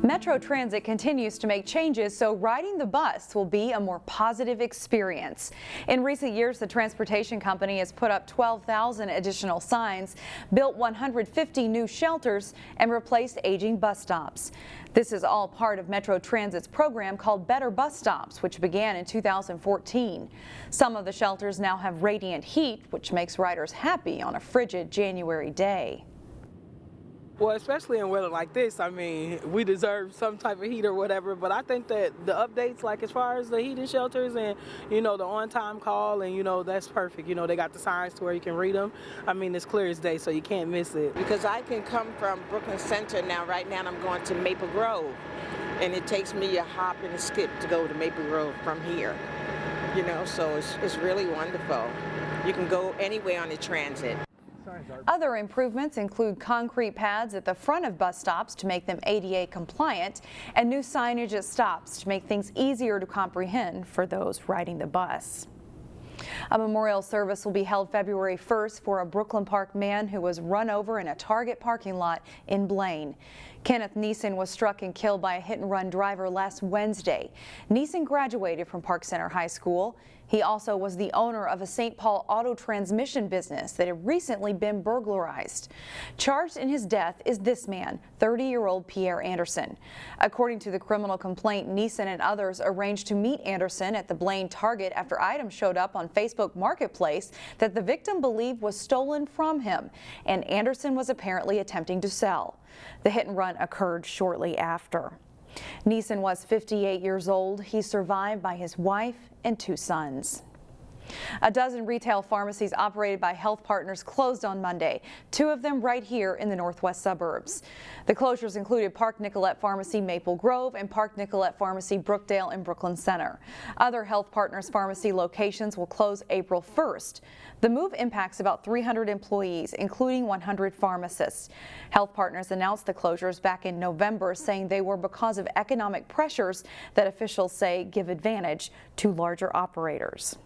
Metro Transit continues to make changes so riding the bus will be a more positive experience. In recent years, the transportation company has put up 12,000 additional signs, built 150 new shelters, and replaced aging bus stops. This is all part of Metro Transit's program called Better Bus Stops, which began in 2014. Some of the shelters now have radiant heat, which makes riders happy on a frigid January day. Well, especially in weather like this, I mean, we deserve some type of heat or whatever, but I think that the updates, like as far as the heating shelters and, the on-time call, and, that's perfect. They got the signs to where you can read them. I mean, it's clear as day, so you can't miss it. Because I can come from Brooklyn Center now, right now I'm going to Maple Grove, and it takes me a hop and a skip to go to Maple Grove from here, so it's really wonderful. You can go anywhere on the transit. Other improvements include concrete pads at the front of bus stops to make them ADA compliant and new signage at stops to make things easier to comprehend for those riding the bus. A memorial service will be held February 1st for a Brooklyn Park man who was run over in a Target parking lot in Blaine. Kenneth Neeson was struck and killed by a hit-and-run driver last Wednesday. Neeson graduated from Park Center High School. He also was the owner of a St. Paul auto transmission business that had recently been burglarized. Charged in his death is this man, 30-year-old Pierre Anderson. According to the criminal complaint, Neeson and others arranged to meet Anderson at the Blaine Target after items showed up on Facebook Marketplace that the victim believed was stolen from him, and Anderson was apparently attempting to sell. The hit and run occurred shortly after. Neeson was 58 years old. He survived by his wife and 2 sons. A dozen retail pharmacies operated by HealthPartners closed on Monday, 2 of them right here in the northwest suburbs. The closures included Park Nicollet Pharmacy Maple Grove and Park Nicollet Pharmacy Brookdale and Brooklyn Center. Other HealthPartners pharmacy locations will close April 1st. The move impacts about 300 employees, including 100 pharmacists. HealthPartners announced the closures back in November, saying they were because of economic pressures that officials say give advantage to larger operators.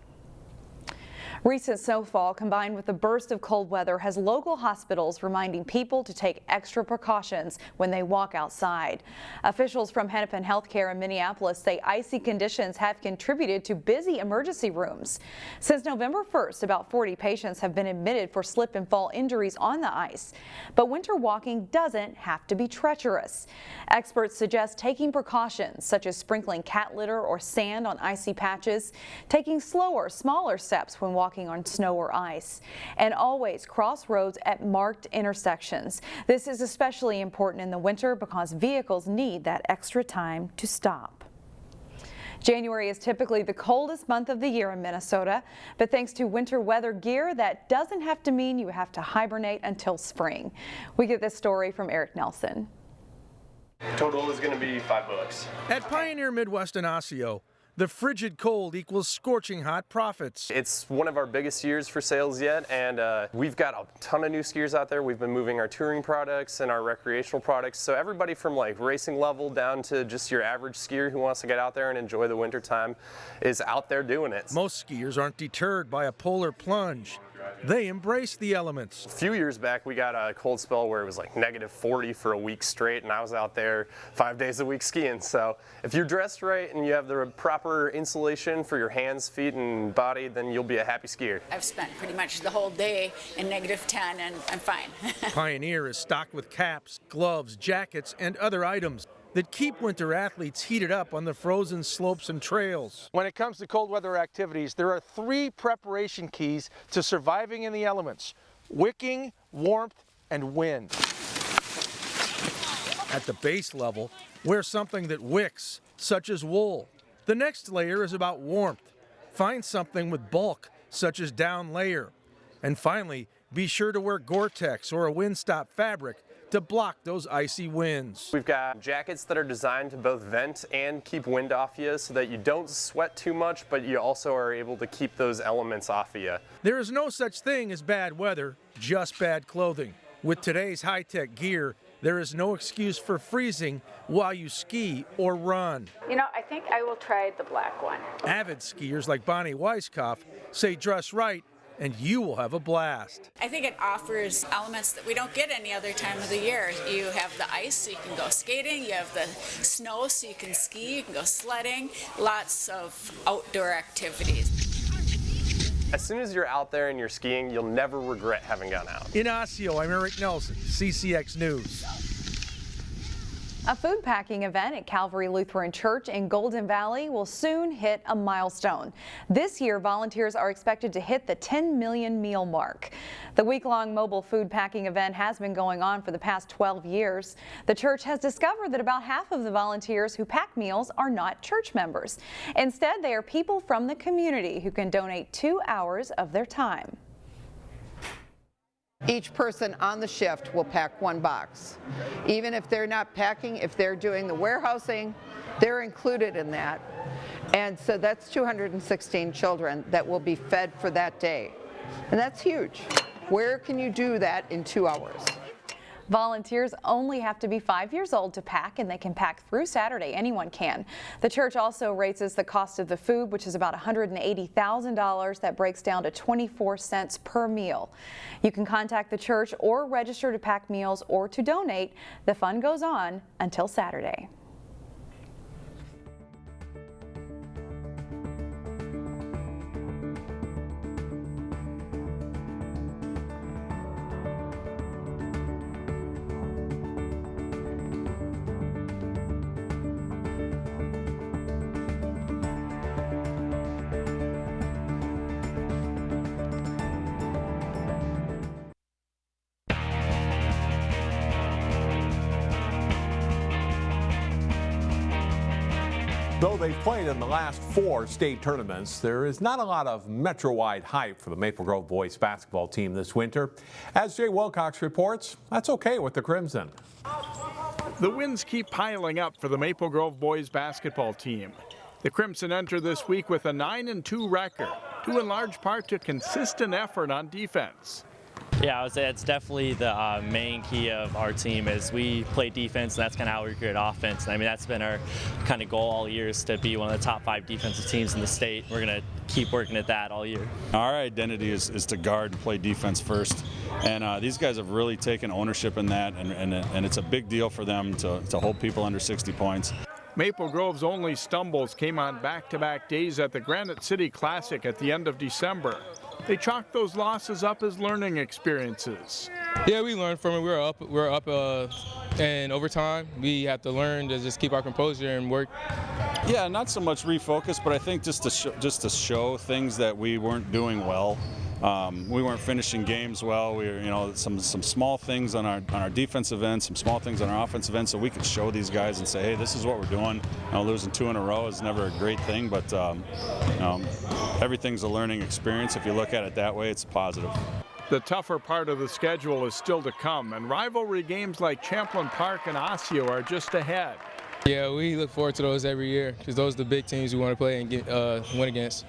Recent snowfall combined with the burst of cold weather has local hospitals reminding people to take extra precautions when they walk outside. Officials from Hennepin Healthcare in Minneapolis say icy conditions have contributed to busy emergency rooms. Since November 1st, about 40 patients have been admitted for slip and fall injuries on the ice. But winter walking doesn't have to be treacherous. Experts suggest taking precautions such as sprinkling cat litter or sand on icy patches, taking slower, smaller steps when walking on snow or ice, and always cross roads at marked intersections. This is especially important in the winter because vehicles need that extra time to stop. January is typically the coldest month of the year in Minnesota, but thanks to winter weather gear, that doesn't have to mean you have to hibernate until spring. We get this story from Eric Nelson. Total is going to be $5. At Pioneer Midwest in Osseo, the frigid cold equals scorching hot profits. It's one of our biggest years for sales yet, and we've got a ton of new skiers out there. We've been moving our touring products and our recreational products, so everybody from like racing level down to just your average skier who wants to get out there and enjoy the winter time is out there doing it. Most skiers aren't deterred by a polar plunge. They embrace the elements. A few years back, we got a cold spell where it was like -40 for a week straight, and I was out there 5 days a week skiing. So if you're dressed right and you have the proper insulation for your hands, feet, and body, then you'll be a happy skier. I've spent pretty much the whole day in -10, and I'm fine. Pioneer is stocked with caps, gloves, jackets, and other items that keep winter athletes heated up on the frozen slopes and trails. When it comes to cold weather activities, there are 3 preparation keys to surviving in the elements: wicking, warmth, and wind. At the base level, wear something that wicks, such as wool. The next layer is about warmth. Find something with bulk, such as down layer. And finally, be sure to wear Gore-Tex or a windstop fabric to block those icy winds. We've got jackets that are designed to both vent and keep wind off you so that you don't sweat too much, but you also are able to keep those elements off of you. There is no such thing as bad weather, just bad clothing. With today's high-tech gear, there is no excuse for freezing while you ski or run. I think I will try the black one. Avid skiers like Bonnie Weiskopf say dress right and you will have a blast. I think it offers elements that we don't get any other time of the year. You have the ice, so you can go skating. You have the snow, so you can ski. You can go sledding. Lots of outdoor activities. As soon as you're out there and you're skiing, you'll never regret having gone out. In Osseo, I'm Eric Nelson, CCX News. A food packing event at Calvary Lutheran Church in Golden Valley will soon hit a milestone. This year, volunteers are expected to hit the 10 million meal mark. The week-long mobile food packing event has been going on for the past 12 years. The church has discovered that about half of the volunteers who pack meals are not church members. Instead, they are people from the community who can donate 2 hours of their time. Each person on the shift will pack one box. Even if they're not packing, if they're doing the warehousing, they're included in that. And so that's 216 children that will be fed for that day. And that's huge. Where can you do that in 2 hours? Volunteers only have to be 5 years old to pack, and they can pack through Saturday. Anyone can. The church also raises the cost of the food, which is about $180,000. That breaks down to 24 cents per meal. You can contact the church or register to pack meals or to donate. The fund goes on until Saturday. Though they've played in the last 4 state tournaments, there is not a lot of Metro-wide hype for the Maple Grove boys basketball team this winter. As Jay Wilcox reports, that's okay with the Crimson. The wins keep piling up for the Maple Grove boys basketball team. The Crimson enter this week with a 9-2 record, due in large part to consistent effort on defense. Yeah, I would say that's definitely the main key of our team is we play defense, and that's kind of how we create offense. And I mean, that's been our kind of goal all year is to be one of the top 5 defensive teams in the state. We're going to keep working at that all year. Our identity is to guard and play defense first. And these guys have really taken ownership in that, and it's a big deal for them to hold people under 60 points. Maple Grove's only stumbles came on back-to-back days at the Granite City Classic at the end of December. They chalked those losses up as learning experiences. Yeah, we learned from it. We're up in overtime. We have to learn to just keep our composure and work. Yeah, not so much refocus, but I think just to show things that we weren't doing well. We weren't finishing games well. We were, some small things on our defensive end, some small things on our offensive end, so we could show these guys and say, hey, this is what we're doing. Losing 2 in a row is never a great thing, but everything's a learning experience. If you look at it that way, it's a positive. The tougher part of the schedule is still to come, and rivalry games like Champlain Park and Osseo are just ahead. Yeah, we look forward to those every year because those are the big teams we want to play and win against.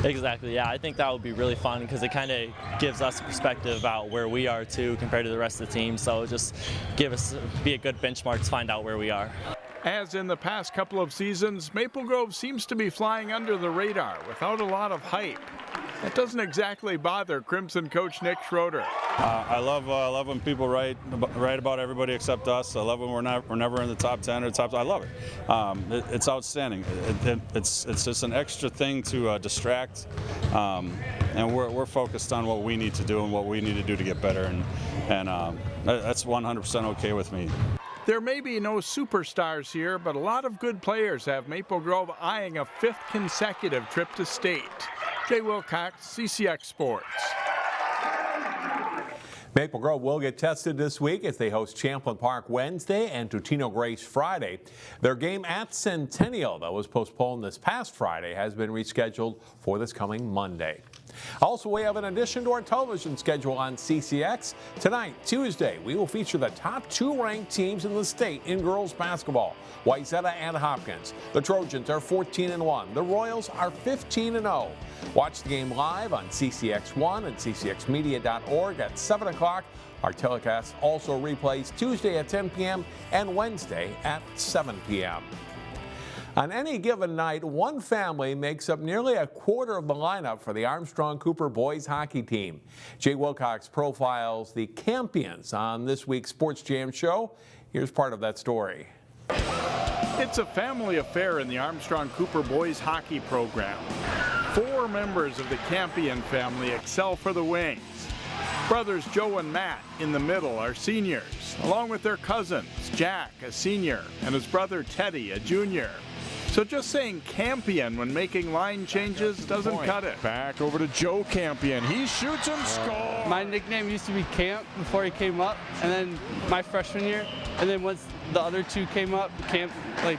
Exactly, yeah, I think that would be really fun because it kind of gives us a perspective about where we are too compared to the rest of the team, so just be a good benchmark to find out where we are. As in the past couple of seasons, Maple Grove seems to be flying under the radar without a lot of hype. That doesn't exactly bother Crimson coach Nick Schroeder. I love when people write about everybody except us. I love when we're never in the top 10 or top. I love it. It's outstanding. It's just an extra thing to distract, and we're focused on what we need to do and what we need to do to get better, and that's 100% okay with me. There may be no superstars here, but a lot of good players have Maple Grove eyeing a 5th consecutive trip to state. Jay Wilcox, CCX Sports. Maple Grove will get tested this week as they host Champlain Park Wednesday and Tutino Grace Friday. Their game at Centennial that was postponed this past Friday has been rescheduled for this coming Monday. Also, we have an addition to our television schedule on CCX. Tonight, Tuesday, we will feature the top 2 ranked teams in the state in girls basketball, Wayzata and Hopkins. The Trojans are 14-1. The Royals are 15-0. Watch the game live on CCX1 and ccxmedia.org at 7 o'clock. Our telecast also replays Tuesday at 10 p.m. and Wednesday at 7 p.m. On any given night, one family makes up nearly a quarter of the lineup for the Armstrong-Cooper boys hockey team. Jay Wilcox profiles the Campions on this week's Sports Jam show. Here's part of that story. It's a family affair in the Armstrong-Cooper boys hockey program. 4 members of the Campion family excel for the Wings. Brothers Joe and Matt in the middle are seniors, along with their cousins, Jack, a senior, and his brother Teddy, a junior. So just saying Campion when making line changes doesn't cut it. Back over to Joe Campion. He shoots and scores. My nickname used to be Camp before he came up, and then my freshman year, and then once the other 2 came up, Camp, like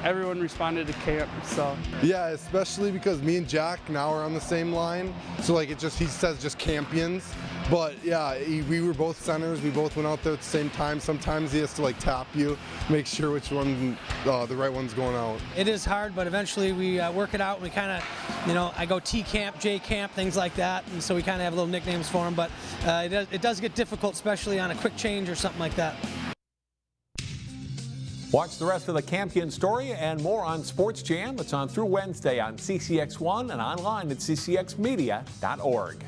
everyone responded to Camp. So yeah, especially because me and Jack now are on the same line, so like he says just Campions. But yeah, we were both centers. We both went out there at the same time. Sometimes he has to like tap you, make sure which one the right one's going out. It is hard, but eventually we work it out. And we kind of, I go T Camp, J Camp, things like that, and so we kind of have little nicknames for him. But it does get difficult, especially on a quick change or something like that. Watch the rest of the Campion story and more on Sports Jam. It's on through Wednesday on CCX1 and online at ccxmedia.org.